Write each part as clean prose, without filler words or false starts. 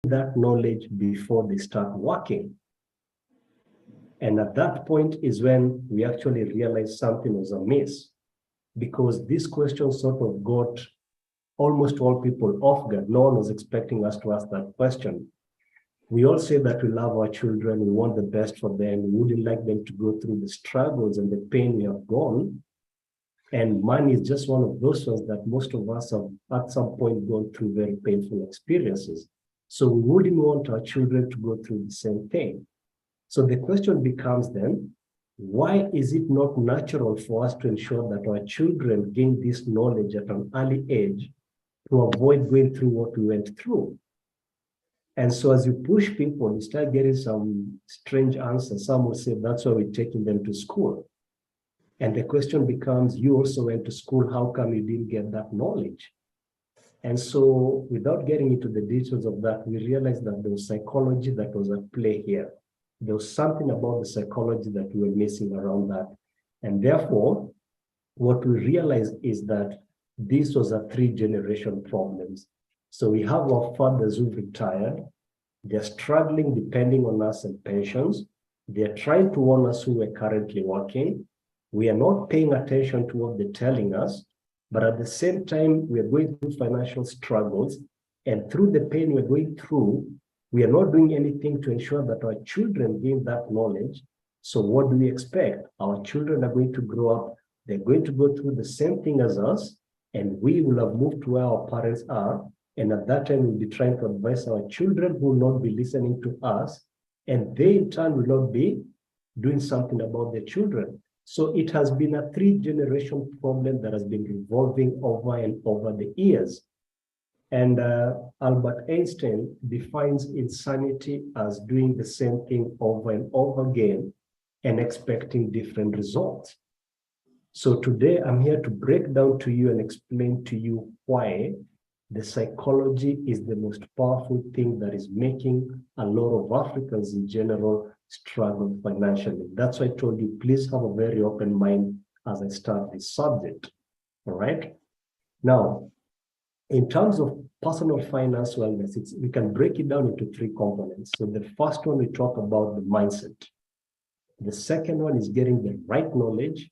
that knowledge before they start working. And at that point is when we actually realized something was amiss, because this question sort of got almost all people off guard. No one was expecting us to ask that question. We all say that we love our children, we want the best for them, we wouldn't like them to go through the struggles and the pain we have gone. And money is just one of those ones that most of us have at some point gone through very painful experiences. So we wouldn't want our children to go through the same thing. So the question becomes then, why is it not natural for us to ensure that our children gain this knowledge at an early age to avoid going through what we went through? And so as you push people, you start getting some strange answers. Some will say, that's why we're taking them to school. And the question becomes, you also went to school, how come you didn't get that knowledge? And so without getting into the details of that, we realized that there was psychology that was at play here. There was something about the psychology that we were missing around that. And therefore, what we realized is that this was a 3-generation problem. So we have our fathers who've retired. They're struggling depending on us and pensions. They're trying to warn us who we're currently working. We are not paying attention to what they're telling us, but at the same time, we are going through financial struggles, and through the pain we're going through, we are not doing anything to ensure that our children gain that knowledge. So what do we expect? Our children are going to grow up, they're going to go through the same thing as us, and we will have moved to where our parents are, and at that time, we'll be trying to advise our children who will not be listening to us, and they in turn will not be doing something about their children. So it has been a 3-generation problem that has been revolving over and over the years. And Albert Einstein defines insanity as doing the same thing over and over again and expecting different results. So today I'm here to break down to you and explain to you why the psychology is the most powerful thing that is making a lot of Africans in general struggle financially. That's why I told you, please have a very open mind as I start this subject, all right? Now, in terms of personal finance wellness, we can break it down into 3 components. So the first one, we talk about the mindset. The second one is getting the right knowledge.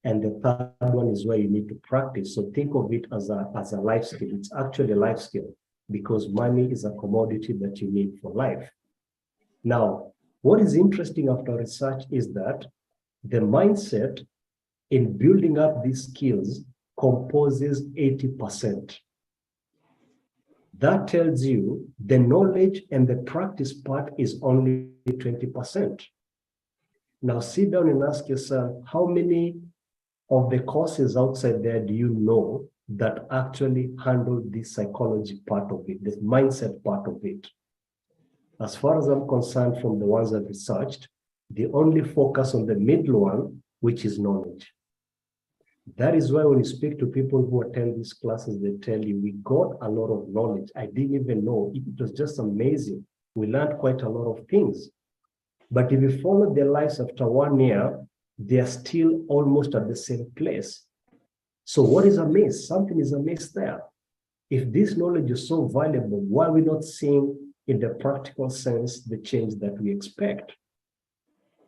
And the third one is where you need to practice. So think of it as a life skill. It's actually a life skill because money is a commodity that you need for life. Now, what is interesting after research is that the mindset in building up these skills composes 80%. That tells you the knowledge and the practice part is only 20%. Now sit down and ask yourself, how many of the courses outside there do you know that actually handle this psychology part of it, this mindset part of it? As far as I'm concerned, from the ones I've researched, they only focus on the middle one, which is knowledge. That is why when you speak to people who attend these classes, they tell you, we got a lot of knowledge. I didn't even know. It was just amazing. We learned quite a lot of things. But if you follow their lives after 1 year, they are still almost at the same place. So what is amiss? Something is amiss there. If this knowledge is so valuable, why are we not seeing in the practical sense the change that we expect?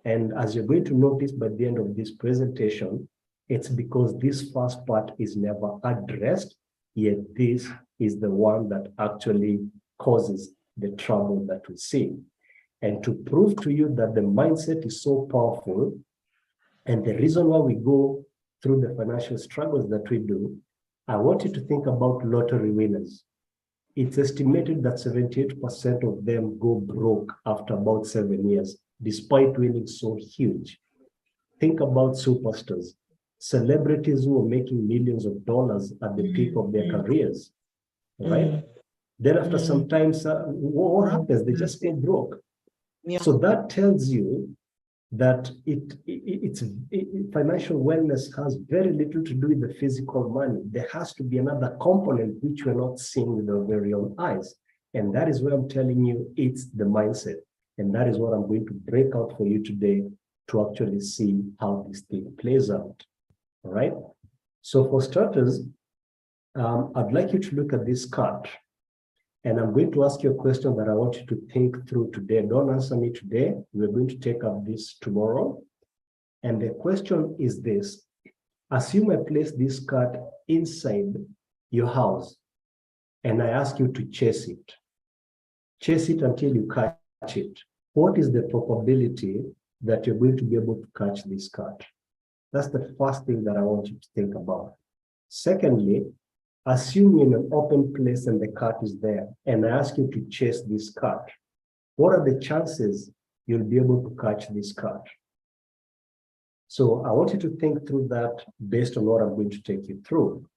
And as you're going to notice by the end of this presentation, it's because this first part is never addressed, yet this is the one that actually causes the trouble that we see. And to prove to you that the mindset is so powerful, and the reason why we go through the financial struggles that we do, I want you to think about lottery winners. It's estimated that 78% of them go broke after about 7 years, despite winning so huge. Think about superstars, celebrities who are making millions of dollars at the peak of their careers, right? Then after some time, what happens? They just go broke. Yeah. So that tells you that financial wellness has very little to do with the physical money. There has to be another component which we're not seeing with our very own eyes. And that is where I'm telling you, it's the mindset. And that is what I'm going to break out for you today to actually see how this thing plays out. All right. So for starters, I'd like you to look at this card. And I'm going to ask you a question that I want you to think through today. Don't answer me today. We're going to take up this tomorrow. And the question is this. Assume I place this cat inside your house and I ask you to chase it. Chase it until you catch it. What is the probability that you're going to be able to catch this cat? That's the first thing that I want you to think about. Secondly, assume you're in an open place and the cat is there, and I ask you to chase this cat. What are the chances you'll be able to catch this cat? So I want you to think through that based on what I'm going to take you through.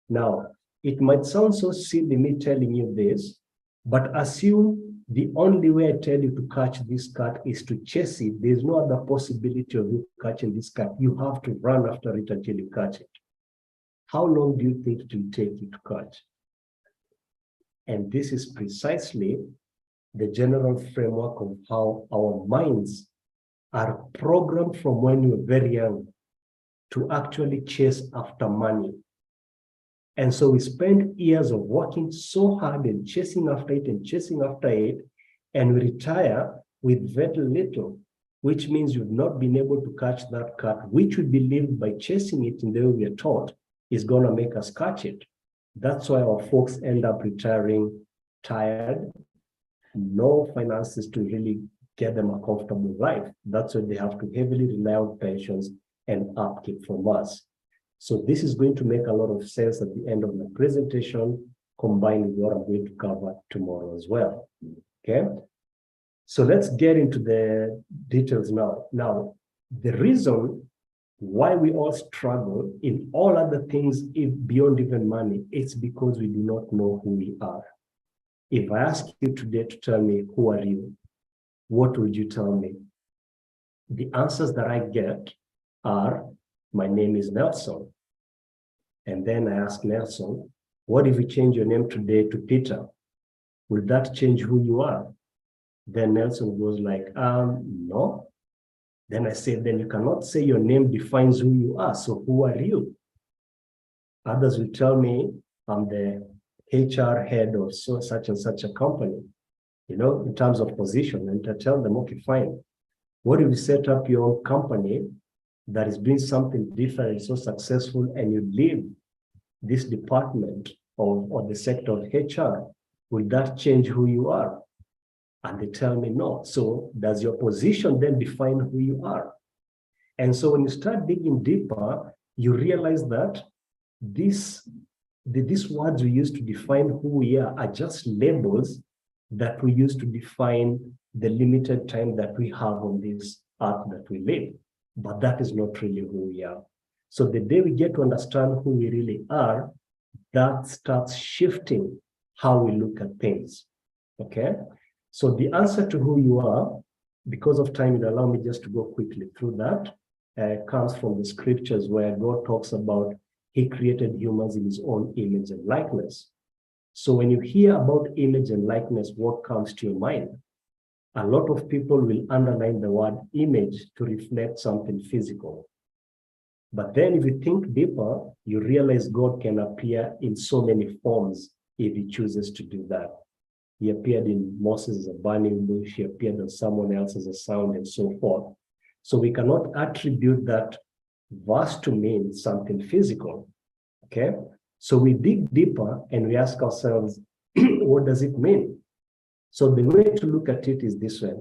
Now, it might sound so silly me telling you this, but assume the only way I tell you to catch this cat is to chase it. There's no other possibility of you catching this cat. You have to run after it until you catch it. How long do you think it will take you to catch? And this is precisely the general framework of how our minds are programmed from when we're very young to actually chase after money. And so we spend years of working so hard and chasing after it and chasing after it, and we retire with very little, which means you've not been able to catch that cat, which we believe by chasing it in the way we are taught is going to make us catch it. That's why our folks end up retiring tired, no finances to really get them a comfortable life. That's why they have to heavily rely on pensions and upkeep from us. So this is going to make a lot of sense at the end of the presentation, combined with what I'm going to cover tomorrow as well. Okay, so let's get into the details now. Now, the reason why we all struggle in all other things beyond even money, it's because we do not know who we are. If I ask you today to tell me, who are you? What would you tell me? The answers that I get are, my name is Nelson. And then I ask Nelson, what if you change your name today to Peter? Will that change who you are? Then Nelson goes like, no. Then I say, then you cannot say your name defines who you are. So who are you? Others will tell me I'm the HR head of such and such a company, you know, in terms of position. And I tell them, okay, fine. What if you set up your own company that is doing something different and so successful, and you leave this department or the sector of HR? Will that change who you are? And they tell me no. So does your position then define who you are? And so when you start digging deeper, you realize that these words we use to define who we are just labels that we use to define the limited time that we have on this earth that we live. But that is not really who we are. So the day we get to understand who we really are, that starts shifting how we look at things, okay? So the answer to who you are, because of time, it allow me just to go quickly through that, comes from the scriptures where God talks about he created humans in his own image and likeness. So when you hear about image and likeness, what comes to your mind? A lot of people will underline the word image to reflect something physical. But then if you think deeper, you realize God can appear in so many forms if he chooses to do that. He appeared in Moses as a burning bush, he appeared on someone else as a sound, and so forth. So we cannot attribute that verse to mean something physical, okay? So we dig deeper and we ask ourselves, what does it mean? So the way to look at it is this way.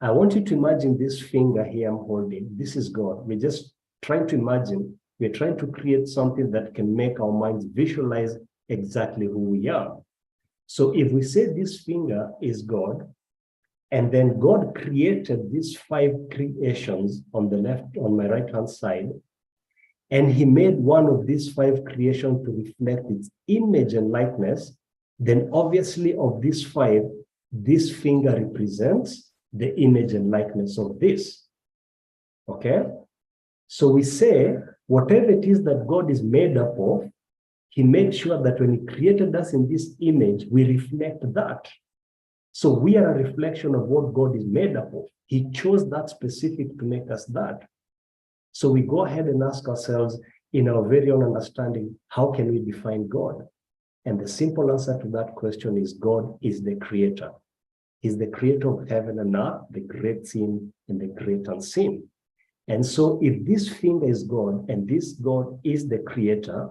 I want you to imagine this finger here I'm holding. This is God. We're just trying to imagine, we're trying to create something that can make our minds visualize exactly who we are. So if we say this finger is God, and then God created these 5 creations on the left, on my right-hand side, and he made one of these 5 creations to reflect its image and likeness, then obviously of these 5, this finger represents the image and likeness of this, okay? So we say, whatever it is that God is made up of, he made sure that when he created us in this image, we reflect that. So we are a reflection of what God is made up of. He chose that specific to make us that. So we go ahead and ask ourselves, in our very own understanding, how can we define God? And the simple answer to that question is God is the creator. He's the creator of heaven and earth, the great seen and the great unseen. And so if this finger is God and this God is the creator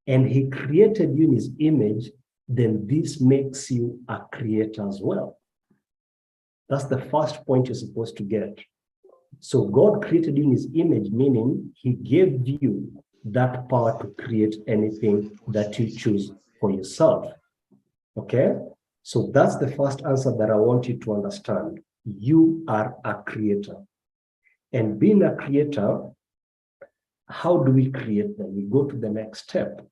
and he created you in his image, then this makes you a creator as well. That's the first point you're supposed to get. So God created you in his image, meaning he gave you that power to create anything that you choose for yourself. Okay? So that's the first answer that I want you to understand. You are a creator. And being a creator, how do we create them? We go to the next step.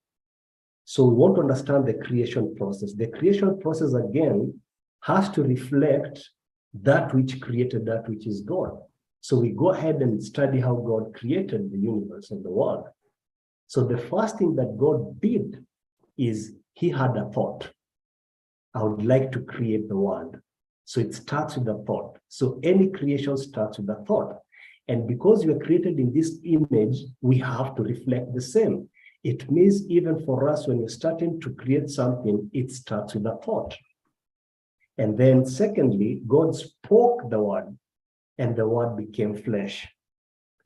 So we want to understand the creation process. The creation process, again, has to reflect that which created that which is God. So we go ahead and study how God created the universe and the world. So the first thing that God did is he had a thought. I would like to create the world. So it starts with a thought. So any creation starts with a thought. And because we are created in this image, we have to reflect the same. It means even for us, when you're starting to create something, it starts with a thought. And then secondly, God spoke the word, and the word became flesh.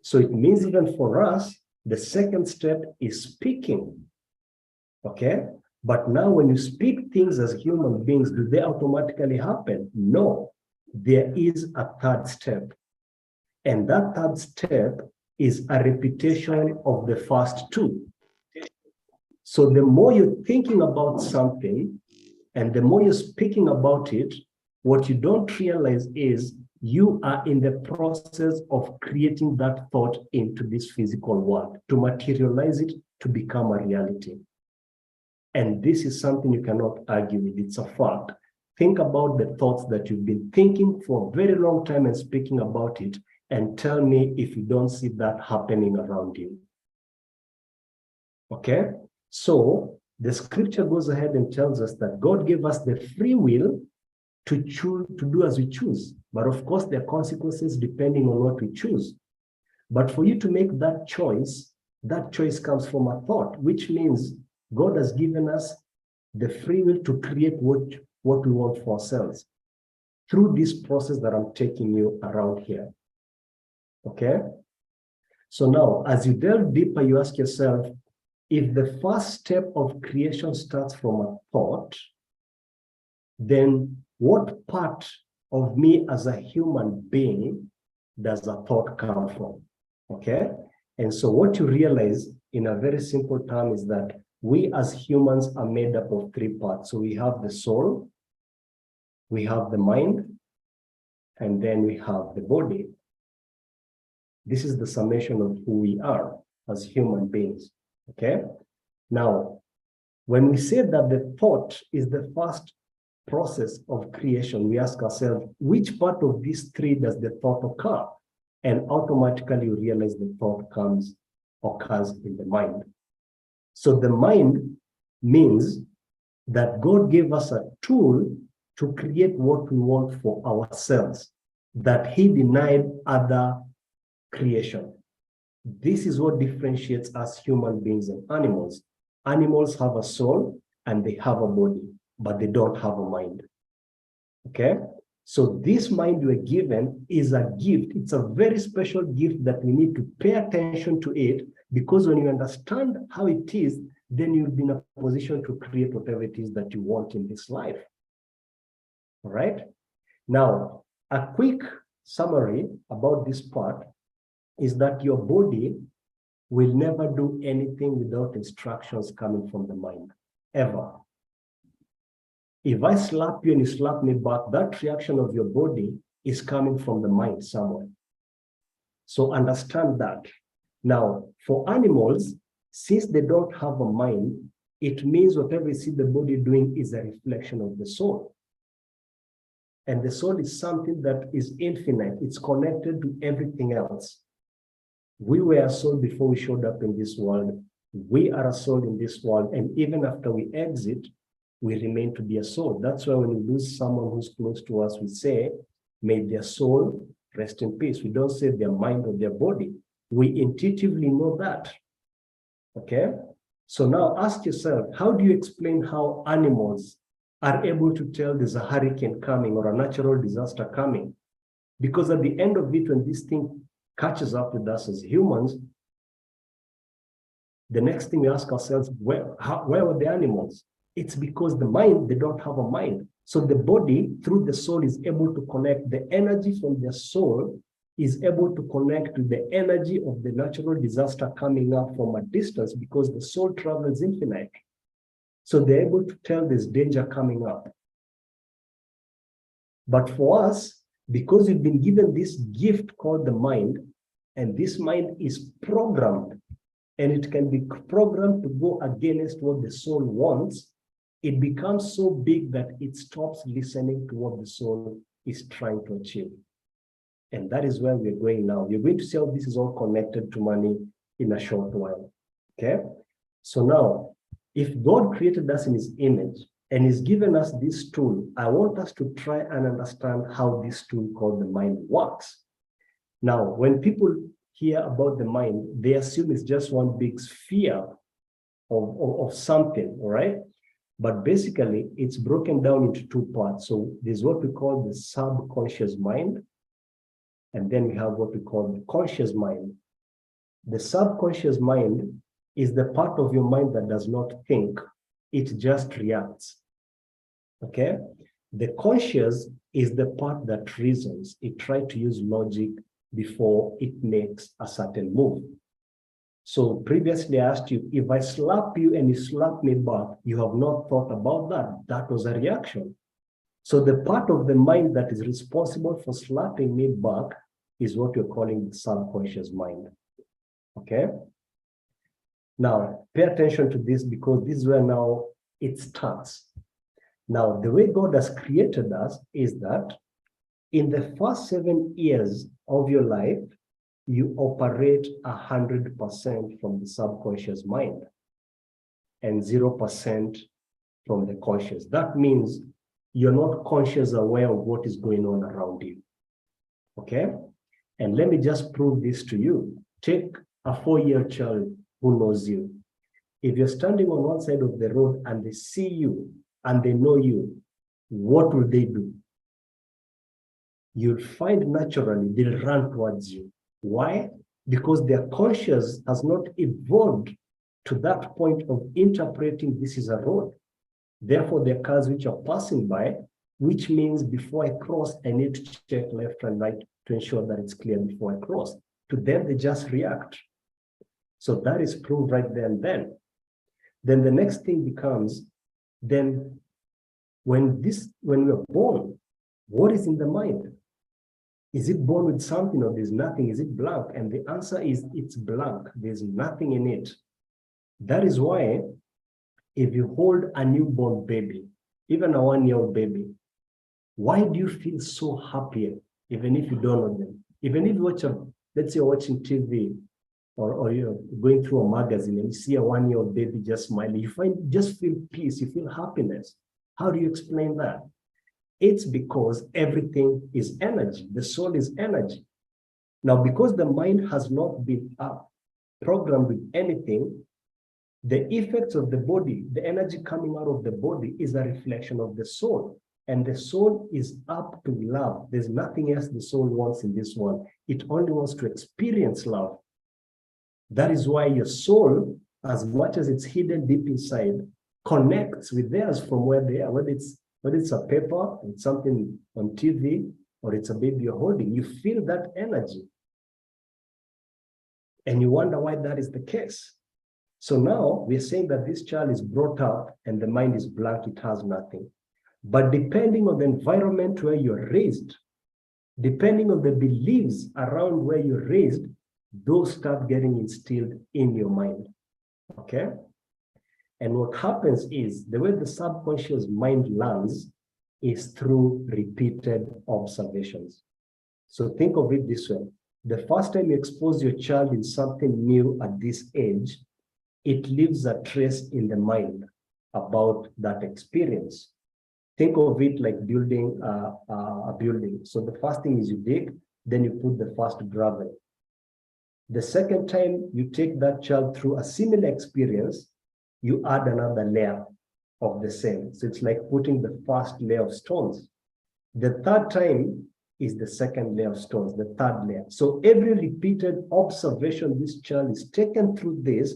So it means even for us, the second step is speaking. Okay? But now when you speak things as human beings, do they automatically happen? No. There is a third step. And that third step is a repetition of the first two. So the more you're thinking about something and the more you're speaking about it, what you don't realize is you are in the process of creating that thought into this physical world, to materialize it, to become a reality. And this is something you cannot argue with. It's a fact. Think about the thoughts that you've been thinking for a very long time and speaking about it, and tell me if you don't see that happening around you. Okay? So the scripture goes ahead and tells us that God gave us the free will to choose, to do as we choose. But of course, there are consequences depending on what we choose. But for you to make that choice comes from a thought, which means God has given us the free will to create what we want for ourselves through this process that I'm taking you around here. Okay? So now, as you delve deeper, you ask yourself, if the first step of creation starts from a thought, then what part of me as a human being does a thought come from? Okay? And so what you realize in a very simple term is that we as humans are made up of three parts. So we have the soul, we have the mind, and then we have the body. This is the summation of who we are as human beings. Okay? Now, when we say that the thought is the first process of creation, we ask ourselves, which part of these three does the thought occur? And automatically you realize the thought occurs in the mind. So the mind means that God gave us a tool to create what we want for ourselves, that he denied other creation. This is what differentiates us human beings and animals. Animals have a soul and they have a body, but they don't have a mind. Okay? So this mind we're given is a gift. It's a very special gift that we need to pay attention to it, because when you understand how it is, then you'll be in a position to create whatever it is that you want in this life. All right? Now, a quick summary about this part is that your body will never do anything without instructions coming from the mind, ever. If I slap you and you slap me back, that reaction of your body is coming from the mind somewhere. So understand that. Now, for animals, since they don't have a mind, it means whatever you see the body doing is a reflection of the soul. And the soul is something that is infinite. It's connected to everything else. We were a soul before we showed up in this world. We are a soul in this world. And even after we exit, we remain to be a soul. That's why when we lose someone who's close to us, we say, may their soul rest in peace. We don't say their mind or their body. We intuitively know that. Okay? So now ask yourself, how do you explain how animals are able to tell there's a hurricane coming or a natural disaster coming? Because at the end of it, when this thing catches up with us as humans, the next thing we ask ourselves, where were the animals? It's because the mind, they don't have a mind. So the body, through the soul, is able to connect. The energy from the soul is able to connect to the energy of the natural disaster coming up from a distance, because the soul travels infinite. So they're able to tell there's danger coming up. But for us, because we've been given this gift called the mind, and this mind is programmed, and it can be programmed to go against what the soul wants, it becomes so big that it stops listening to what the soul is trying to achieve. And that is where we're going now. You're going to see how this is all connected to money in a short while. Okay? So now, if God created us in his image and he's given us this tool, I want us to try and understand how this tool called the mind works. Now, when people hear about the mind, they assume it's just one big sphere of something, all right? But basically, it's broken down into two parts. So there's what we call the subconscious mind, and then we have what we call the conscious mind. The subconscious mind is the part of your mind that does not think, it just reacts, okay? The conscious is the part that reasons, it tries to use logic before it makes a certain move. So previously I asked you, if I slap you and you slap me back, you have not thought about that. That was a reaction. So the part of the mind that is responsible for slapping me back is what you're calling the subconscious mind. Okay? Now, pay attention to this, because this is where now it starts. Now, the way God has created us is that in the first 7 years of your life, you operate 100% from the subconscious mind and 0% from the conscious. That means you're not conscious aware of what is going on around you. Okay? And let me just prove this to you. Take a 4-year child who knows you. If you're standing on one side of the road and they see you and they know you, what will they do? You'll find naturally they'll run towards you. Why? Because their conscious has not evolved to that point of interpreting this is a road. Therefore, there are cars which are passing by, which means before I cross, I need to check left and right to ensure that it's clear before I cross. To them, they just react. So that is proved right there and then. Then the next thing becomes, then when we're born, what is in the mind? Is it born with something or there's nothing? Is it blank? And the answer is it's blank. There's nothing in it. That is why if you hold a newborn baby, even a 1-year-old baby, why do you feel so happy, even if you don't know them? Even if you watch let's say you're watching TV or you're going through a magazine and you see a 1-year-old baby just smiling, you just feel peace, you feel happiness. How do you explain that? It's because everything is energy. The soul is energy. Now, because the mind has not been programmed with anything, the effects of the body, the energy coming out of the body is a reflection of the soul. And the soul is up to love. There's nothing else the soul wants in this world. It only wants to experience love. That is why your soul, as much as it's hidden deep inside, connects with theirs from where they are, whether it's a paper, it's something on TV, or it's a baby you're holding, you feel that energy. And you wonder why that is the case. So now we're saying that this child is brought up and the mind is blank, it has nothing. But depending on the environment where you're raised, depending on the beliefs around where you're raised, those start getting instilled in your mind. Okay? And what happens is the way the subconscious mind learns is through repeated observations. So think of it this way. The first time you expose your child in something new at this age, it leaves a trace in the mind about that experience. Think of it like building a building. So the first thing is you dig, then you put the first gravel. The second time you take that child through a similar experience, you add another layer of the same. So it's like putting the first layer of stones. The third time is the second layer of stones, the third layer. So every repeated observation this child is taken through this,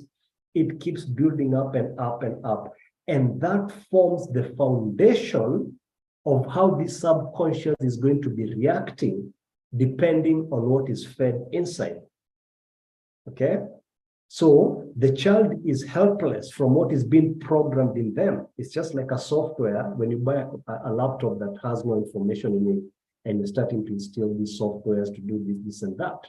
it keeps building up and up and up. And that forms the foundation of how this subconscious is going to be reacting depending on what is fed inside. Okay? So the child is helpless from what is being programmed in them. It's just like a software. When you buy a laptop that has no information in it, and you're starting to install these softwares to do this, and that.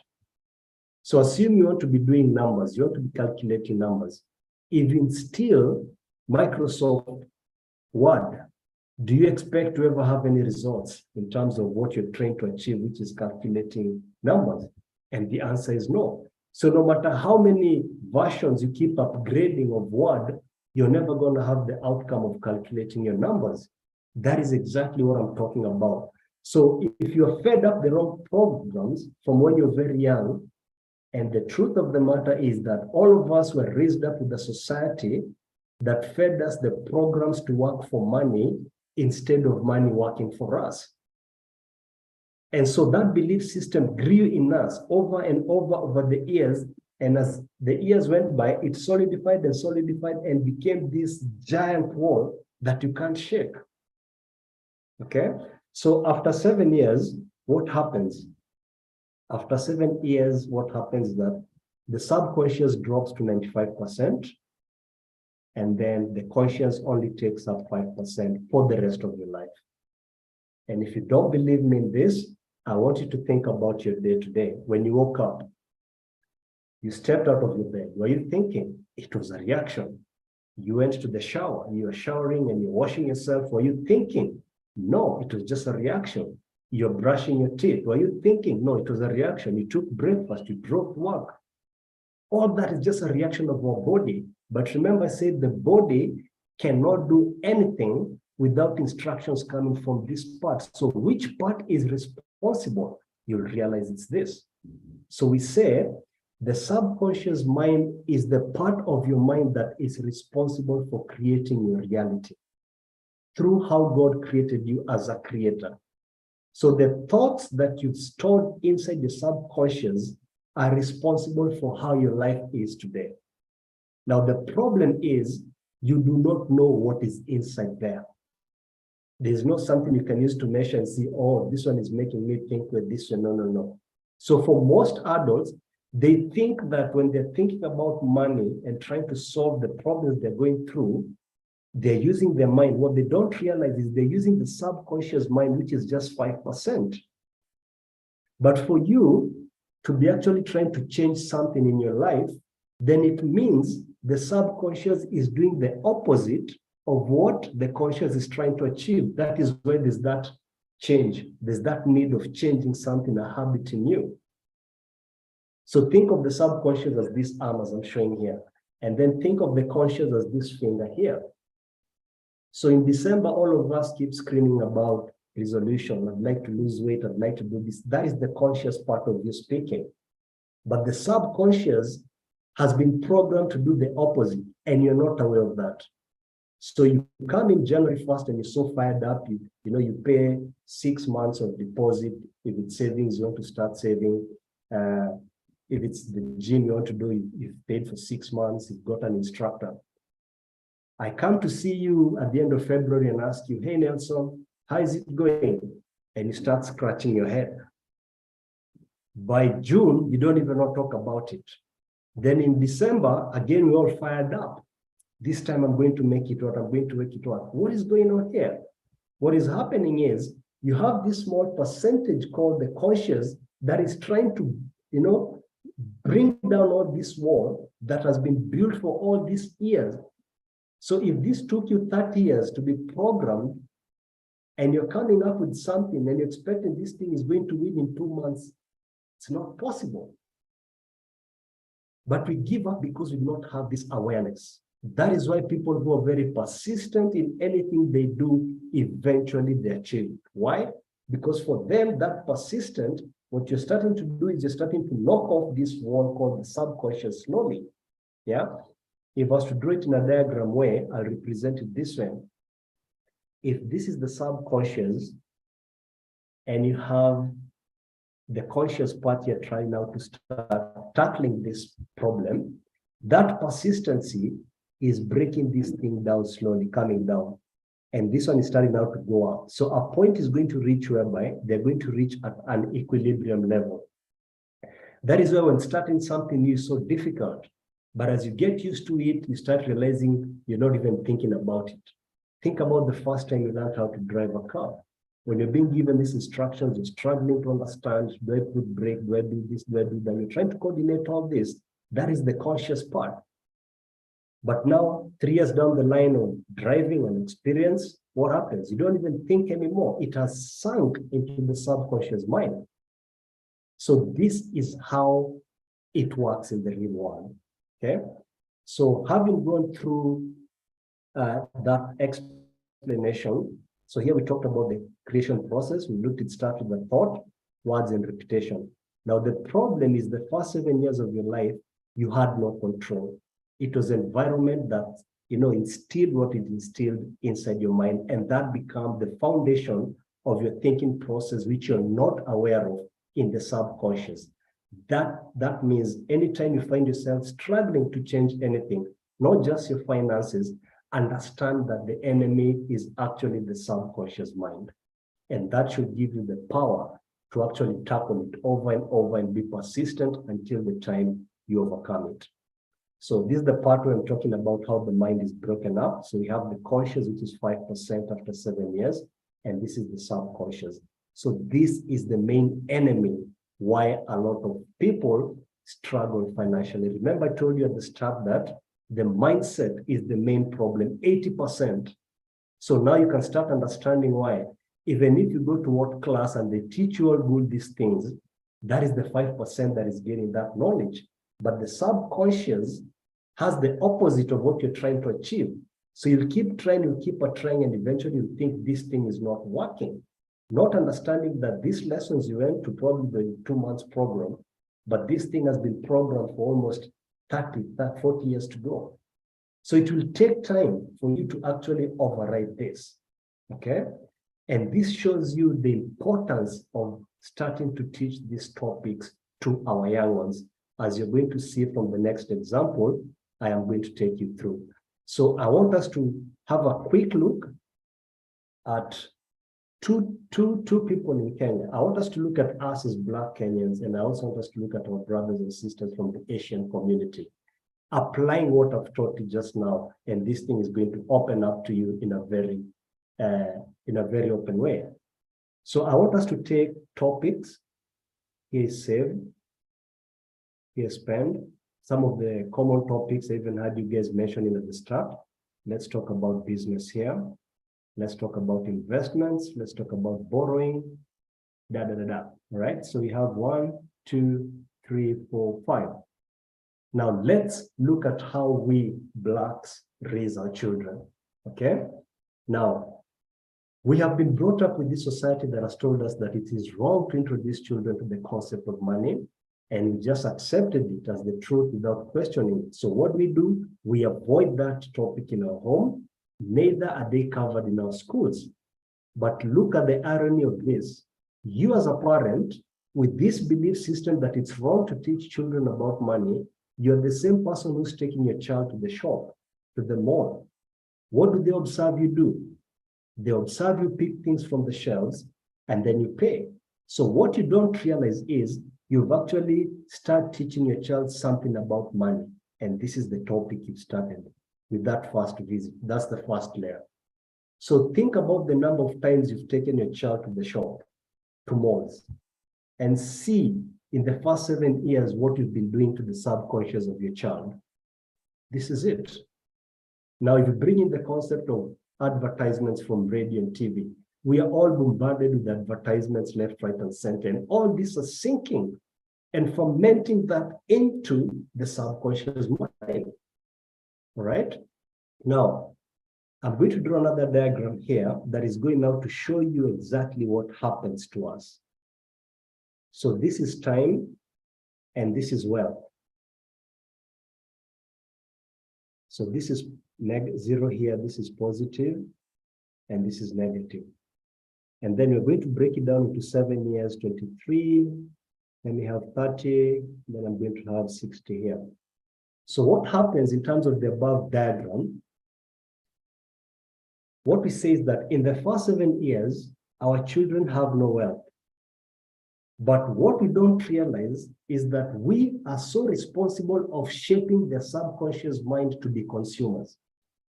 So assume you want to be doing numbers, you want to be calculating numbers. Even still, Microsoft Word, do you expect to ever have any results in terms of what you're trying to achieve, which is calculating numbers? And the answer is no. So no matter how many versions you keep upgrading of Word, you're never going to have the outcome of calculating your numbers. That is exactly what I'm talking about. So if you're fed up the wrong programs from when you're very young, and the truth of the matter is that all of us were raised up with a society that fed us the programs to work for money instead of money working for us. And so that belief system grew in us over and over the years. And as the years went by, it solidified and became this giant wall that you can't shake. Okay? So after 7 years, what happens? After 7 years, what happens is that the subconscious drops to 95%, and then the conscious only takes up 5% for the rest of your life. And if you don't believe me in this, I want you to think about your day today. When you woke up, you stepped out of your bed. Were you thinking? It was a reaction. You went to the shower, you were showering and you're washing yourself. Were you thinking? No, it was just a reaction. You're brushing your teeth. Were you thinking? No, it was a reaction. You took breakfast, you drove to work. All that is just a reaction of our body. But remember, I said the body cannot do anything without instructions coming from this part. So which part is responsible? You'll realize it's this. So we say the subconscious mind is the part of your mind that is responsible for creating your reality through how God created you as a creator. So the thoughts that you've stored inside your subconscious are responsible for how your life is today. Now, the problem is you do not know what is inside there. There's not something you can use to measure and see, oh, this one is making me think with this one. No. So for most adults, they think that when they're thinking about money and trying to solve the problems they're going through, they're using their mind. What they don't realize is they're using the subconscious mind, which is just 5%. But for you to be actually trying to change something in your life, then it means the subconscious is doing the opposite of what the conscious is trying to achieve. That is where there's that change. There's that need of changing something, a habit in you. So think of the subconscious as this arm as I'm showing here. And then think of the conscious as this finger here. So in December, all of us keep screaming about resolution. I'd like to lose weight. I'd like to do this. That is the conscious part of you speaking. But the subconscious has been programmed to do the opposite, and you're not aware of that. So you come in January 1st and you're so fired up, you pay 6 months of deposit. If it's savings, you want to start saving. If it's the gym you want to do, you've paid for 6 months, you've got an instructor. I come to see you at the end of February and ask you, hey, Nelson, how is it going? And you start scratching your head. By June, you don't even want to talk about it. Then in December, again, we're all fired up. This time I'm going to make it work. I'm going to make it work. What is going on here? What is happening is you have this small percentage called the conscious that is trying to, bring down all this wall that has been built for all these years. So if this took you 30 years to be programmed and you're coming up with something and you're expecting this thing is going to win in 2 months, it's not possible. But we give up because we do not have this awareness. That is why people who are very persistent in anything they do, eventually they achieve. Why? Because for them, that persistent, what you're starting to do is you're starting to knock off this wall called the subconscious slowly. Yeah. If I was to draw it in a diagram way, I'll represent it this way. If this is the subconscious and you have the conscious part you're trying now to start tackling this problem, that persistency is breaking this thing down slowly, coming down. And this one is starting now to go up. So a point is going to reach whereby they're going to reach at an equilibrium level. That is why when starting something new is so difficult, but as you get used to it, you start realizing you're not even thinking about it. Think about the first time you learned how to drive a car. When you're being given these instructions, you're struggling to understand, do I put brake, do I do this, do I do that? You're trying to coordinate all this. That is the conscious part. But now, 3 years down the line of driving and experience, what happens? You don't even think anymore. It has sunk into the subconscious mind. So this is how it works in the real world, okay? So having gone through that explanation, so here we talked about the creation process. We looked at start with the thought, words, and repetition. Now the problem is the first 7 years of your life, you had no control. It was environment that, instilled what it instilled inside your mind, and that became the foundation of your thinking process, which you're not aware of in the subconscious. That means anytime you find yourself struggling to change anything, not just your finances, understand that the enemy is actually the subconscious mind. And that should give you the power to actually tackle it over and over and be persistent until the time you overcome it. So this is the part where I'm talking about how the mind is broken up. So we have the conscious, which is 5% after 7 years, and this is the subconscious. So this is the main enemy why a lot of people struggle financially. Remember, I told you at the start that the mindset is the main problem, 80%. So now you can start understanding why. Even if you go to what class and they teach you all good these things, that is the 5% that is getting that knowledge. But the subconscious has the opposite of what you're trying to achieve. So you'll keep trying, you'll keep trying, and eventually you'll think this thing is not working. Not understanding that these lessons you went to probably the 2 months program, but this thing has been programmed for almost 40 years to go. So it will take time for you to actually override this, okay? And this shows you the importance of starting to teach these topics to our young ones, as you're going to see from the next example I am going to take you through. So I want us to have a quick look at two people in Kenya. I want us to look at us as Black Kenyans, and I also want us to look at our brothers and sisters from the Asian community, applying what I've taught you just now, and this thing is going to open up to you in a very open way. So I want us to take topics. Here is save, here is spend. Some of the common topics I even had you guys mentioning at the start. Let's talk about business here. Let's talk about investments. Let's talk about borrowing, All right, so we have 1, 2, 3, 4, 5. Now let's look at how we Blacks raise our children, okay? Now, we have been brought up with this society that has told us that it is wrong to introduce children to the concept of money, and we just accepted it as the truth without questioning it. So what do? We avoid that topic in our home. Neither are they covered in our schools. But look at the irony of this. You as a parent, with this belief system that it's wrong to teach children about money, you're the same person who's taking your child to the shop, to the mall. What do they observe you do? They observe you pick things from the shelves and then you pay. So what you don't realize is you've actually started teaching your child something about money. And this is the topic you started with that first visit. That's the first layer. So think about the number of times you've taken your child to the shop, to malls, and see in the first 7 years what you've been doing to the subconscious of your child. This is it. Now, if you bring in the concept of advertisements from radio and TV, we are all bombarded with advertisements left, right, and center. And all this is sinking and fermenting that into the subconscious mind. All right? Now, I'm going to draw another diagram here that is going now to show you exactly what happens to us. So this is time, and this is wealth. So this is 0 here, this is positive, and this is negative. And then we're going to break it down into 7 years, 23, then we have 30, then I'm going to have 60 here. So what happens in terms of the above diagram, what we say is that in the first 7 years, our children have no wealth. But what we don't realize is that we are so responsible of shaping their subconscious mind to be consumers.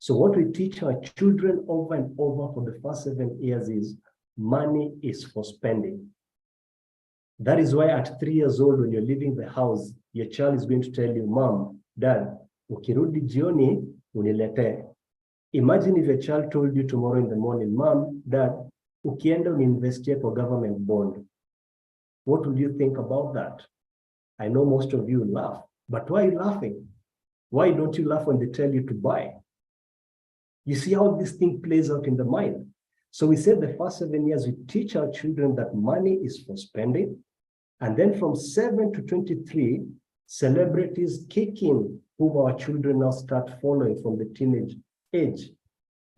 So what we teach our children over and over for the first 7 years is money is for spending. That is why at 3 years old, when you're leaving the house, your child is going to tell you, Mom, Dad, ukirudi jioni, unilete. Imagine if your child told you tomorrow in the morning, Mom, Dad, ukienda uninvestie for government bond. What will you think about that? I know most of you laugh, but why are you laughing? Why don't you laugh when they tell you to buy? You see how this thing plays out in the mind. So we said the first 7 years, we teach our children that money is for spending. And then from 7 to 23, celebrities kick in, whom our children now start following from the teenage age.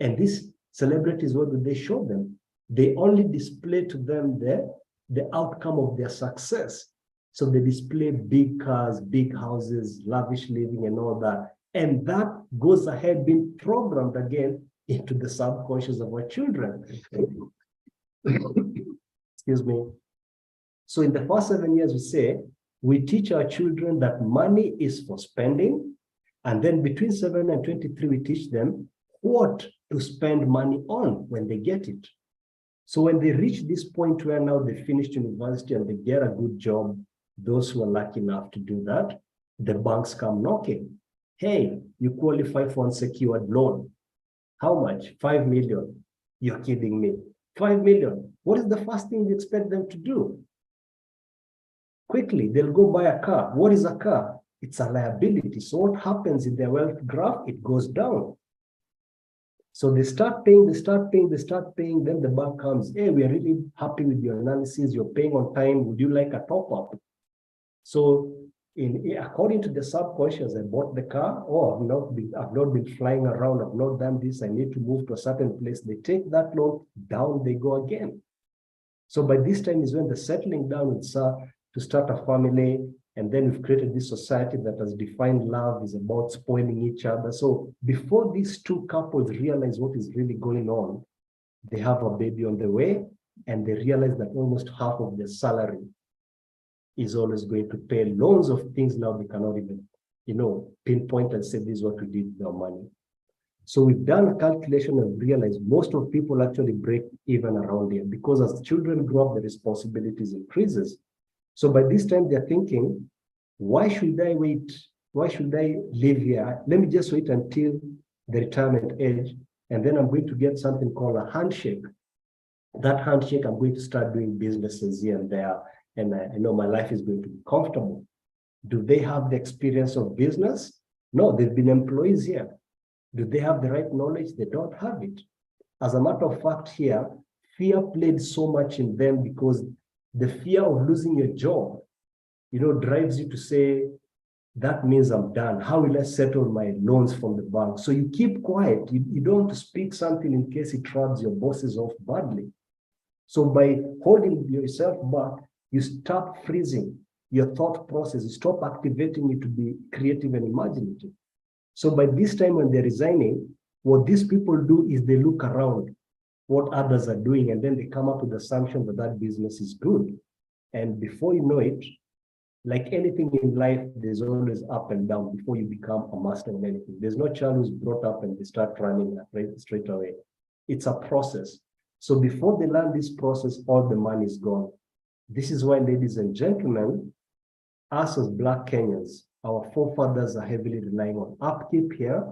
And these celebrities, what do they show them? They only display to them the outcome of their success. So they display big cars, big houses, lavish living and all that. And that goes ahead being programmed again into the subconscious of our children. Excuse me. So in the first 7 years, we say, we teach our children that money is for spending. And then between 7 and 23, we teach them what to spend money on when they get it. So when they reach this point where now they finished university and they get a good job, those who are lucky enough to do that, the banks come knocking. Hey, you qualify for unsecured loan. How much? 5 million. You're kidding me. 5 million. What is the first thing you expect them to do? Quickly, they'll go buy a car. What is a car? It's a liability. So what happens in their wealth graph? It goes down. So they start paying, then the bank comes, hey, we are really happy with your analysis, you're paying on time, would you like a top-up? So according to the subconscious, I bought the car, I've not been flying around, I've not done this, I need to move to a certain place. They take that loan, down they go again. So by this time is when the settling down with to start a family, and then we've created this society that has defined love is about spoiling each other. So before these two couples realize what is really going on, they have a baby on the way, and they realize that almost half of their salary is always going to pay loans of things now they cannot even, pinpoint and say this is what we did with their money. So we've done a calculation and realized most of people actually break even around here because as children grow up, the responsibilities increases. So by this time they're thinking, why should I wait? Why should I live here? Let me just wait until the retirement age, and then I'm going to get something called a handshake. That handshake, I'm going to start doing businesses here and there, and I know my life is going to be comfortable. Do they have the experience of business? No, they've been employees here. Do they have the right knowledge? They don't have it. As a matter of fact here, fear played so much in them because the fear of losing your job, drives you to say, that means I'm done. How will I settle my loans from the bank? So you keep quiet. You don't want to speak something in case it rubs your bosses off badly. So by holding yourself back, you start freezing your thought process. You stop activating it to be creative and imaginative. So by this time when they're resigning, what these people do is they look around what others are doing, and then they come up with the assumption that that business is good. And before you know it, like anything in life, there's always up and down before you become a master of anything. There's no child who's brought up and they start running straight away. It's a process. So before they learn this process, all the money is gone. This is why, ladies and gentlemen, us as Black Kenyans, our forefathers are heavily relying on upkeep here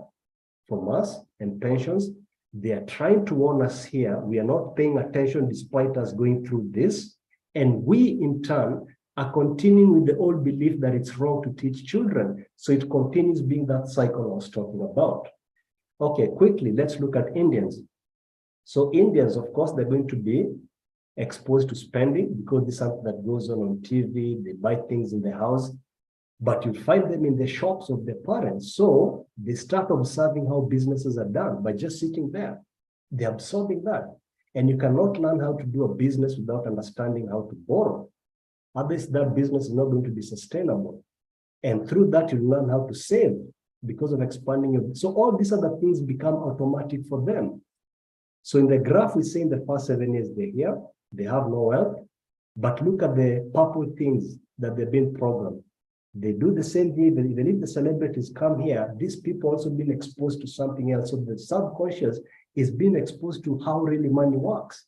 from us and pensions. They are trying to warn us here. We are not paying attention despite us going through this. And we, in turn, are continuing with the old belief that it's wrong to teach children. So it continues being that cycle I was talking about. Okay, quickly, let's look at Indians. So Indians, of course, they're going to be exposed to spending because this is something that goes on TV. They buy things in the house. but you find them in the shops of their parents. So they start observing how businesses are done by just sitting there. They're absorbing that. And you cannot learn how to do a business without understanding how to borrow. Otherwise, that business is not going to be sustainable. And through that, you learn how to save because of expanding your. So all these other things become automatic for them. So in the graph, we say in the first 7 years they're here, they have no wealth, but look at the purple things that they've been programmed. They do the same thing, even if the celebrities come here, these people also been exposed to something else. So the subconscious is being exposed to how really money works.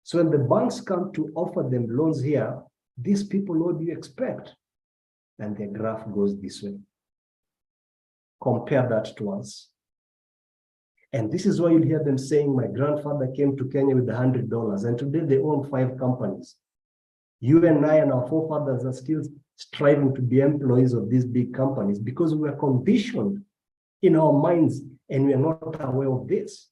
So when the banks come to offer them loans here, these people, what do you expect? And the graph goes this way. Compare that to us. And this is why you hear them saying, my grandfather came to Kenya with $100, and today they own 5 companies. You and I and our forefathers are still striving to be employees of these big companies because we are conditioned in our minds and we are not aware of this.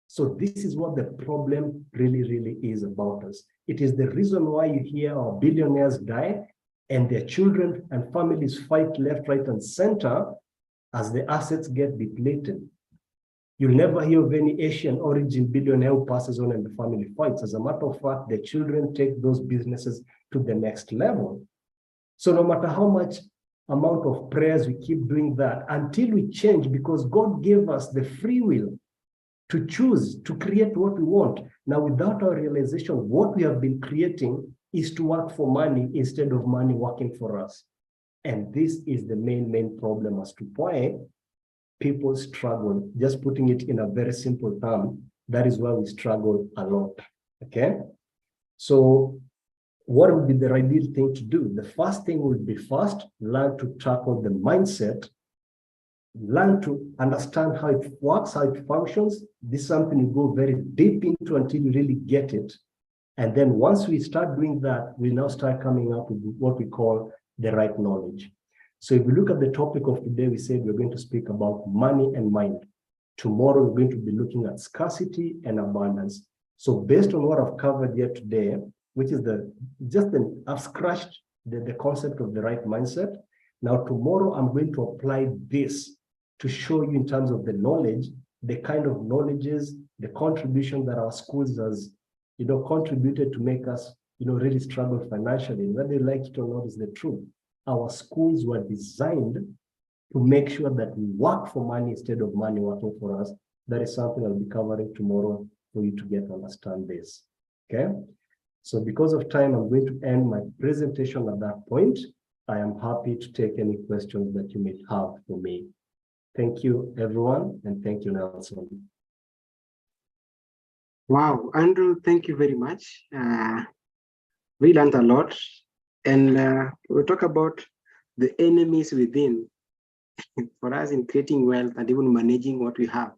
So this is what the problem really, really is about us. It is the reason why you hear our billionaires die and their children and families fight left, right, and center as the assets get depleted. You'll never hear of any Asian origin billionaire who passes on and the family fights. As a matter of fact, the children take those businesses to the next level. So no matter how much amount of prayers we keep doing that until we change, because God gave us the free will to choose, to create what we want. Now, without our realization, what we have been creating is to work for money instead of money working for us. And this is the main problem as to why people struggle. Just putting it in a very simple term, that is why we struggle a lot, okay? So what would be the ideal thing to do? The first thing would be first, learn to tackle the mindset, learn to understand how it works, how it functions. This is something you go very deep into until you really get it. And then once we start doing that, we now start coming up with what we call the right knowledge. So if we look at the topic of today, we said we're going to speak about money and mind. Tomorrow, we're going to be looking at scarcity and abundance. So based on what I've covered here today, which is I've scratched the concept of the right mindset. Now, tomorrow, I'm going to apply this to show you in terms of the knowledge, the kind of knowledges, the contribution that our schools has, contributed to make us, really struggle financially. And whether you like it or not is the truth. Our schools were designed to make sure that we work for money instead of money working for us. That is something I'll be covering tomorrow for you to get to understand this, okay? So because of time, I'm going to end my presentation at that point. I am happy to take any questions that you may have for me. Thank you, everyone, and thank you, Nelson. Wow, Andrew, thank you very much. We learned a lot. And we'll talk about the enemies within for us in creating wealth and even managing what we have.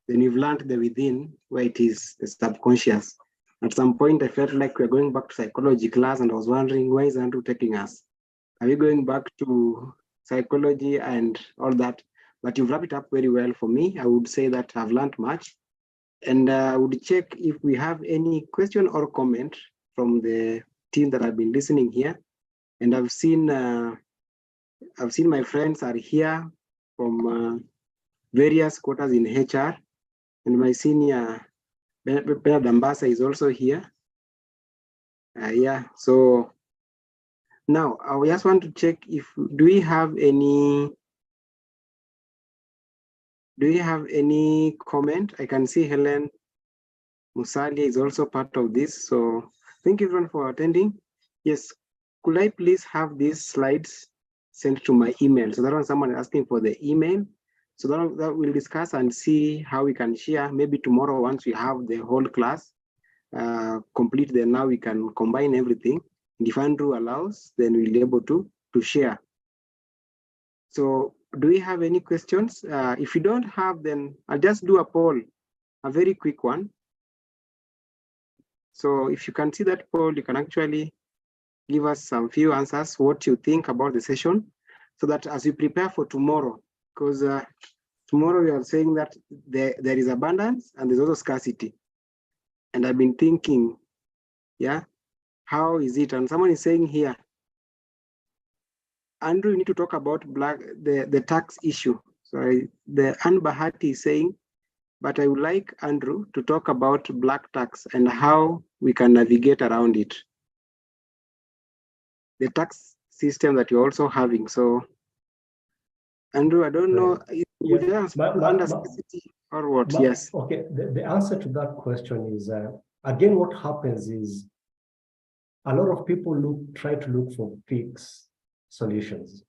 Then we've learned the within, where it is the subconscious. At some point, I felt like we're going back to psychology class, and I was wondering, where is Andrew taking us? Are we going back to psychology and all that? But you've wrapped it up very well for me. I would say that I've learned much. And I would check if we have any question or comment from the team that have been listening here. And I've seen my friends are here from various quarters in HR, and my senior Bernard Ambassa is also here. Yeah, so now I just want to check if do we have any comment? I can see Helen Musalia is also part of this. So thank you everyone for attending. Yes, could I please have these slides sent to my email? So that when someone is asking for the email, so that we'll discuss and see how we can share. Maybe tomorrow, once we have the whole class complete, then now we can combine everything. And if Andrew allows, then we'll be able to share. So do we have any questions? If you don't have, then I'll just do a poll, a very quick one. So if you can see that poll, you can actually give us some few answers, what you think about the session, so that as we prepare for tomorrow, because tomorrow we are saying that there is abundance and there's also scarcity. And I've been thinking, yeah, how is it? And someone is saying here, Andrew, you need to talk about the tax issue. So the Anbahati is saying, but I would like Andrew to talk about black tax and how we can navigate around it. The tax system that you're also having. So, Andrew, I don't know, Yeah. under scarcity or what? Yes. Okay, the answer to that question is, again, what happens is a lot of people try to look for fixed solutions.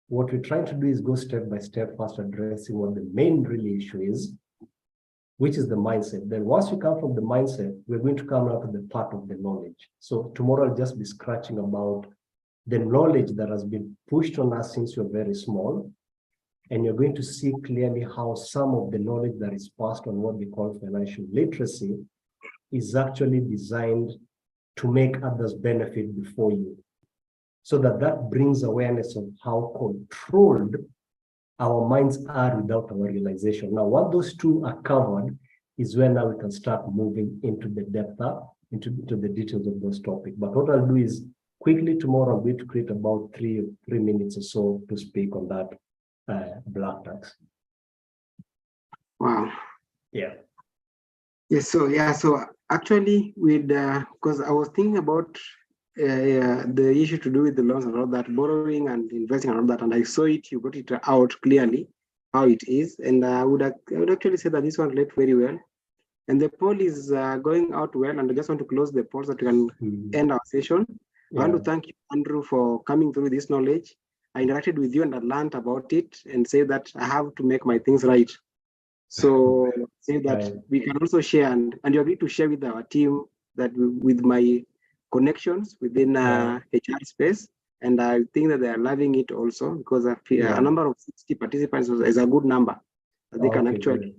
What we're trying to do is go step by step, first addressing what the main really issue is, which is the mindset. Then once we come from the mindset, we're going to come out to the part of the knowledge. So tomorrow I'll just be scratching about the knowledge that has been pushed on us since we're very small. And you're going to see clearly how some of the knowledge that is passed on what we call financial literacy is actually designed to make others benefit before you. So that brings awareness of how controlled our minds are without our realization. Now, once those two are covered is when now we can start moving into the depth, into the details of those topics. But what I'll do is quickly tomorrow, I'm going to create about three minutes or so to speak on that black tax. Wow. Yeah. Yes. So actually, with because I was thinking about the issue to do with the loans and all that, borrowing and investing and all that, and I saw it. You got it out clearly how it is, and I would actually say that this one relates very well. And the poll is going out well, and I just want to close the poll so that we can end our session. Yeah. I want to thank you, Andrew, for coming through this knowledge. I interacted with you and I learned about it and say that I have to make my things right. So say that we can also share and you agree to share with our team that with my connections within HR space. And I think that they are loving it also because a number of 60 participants is a good number. They can actually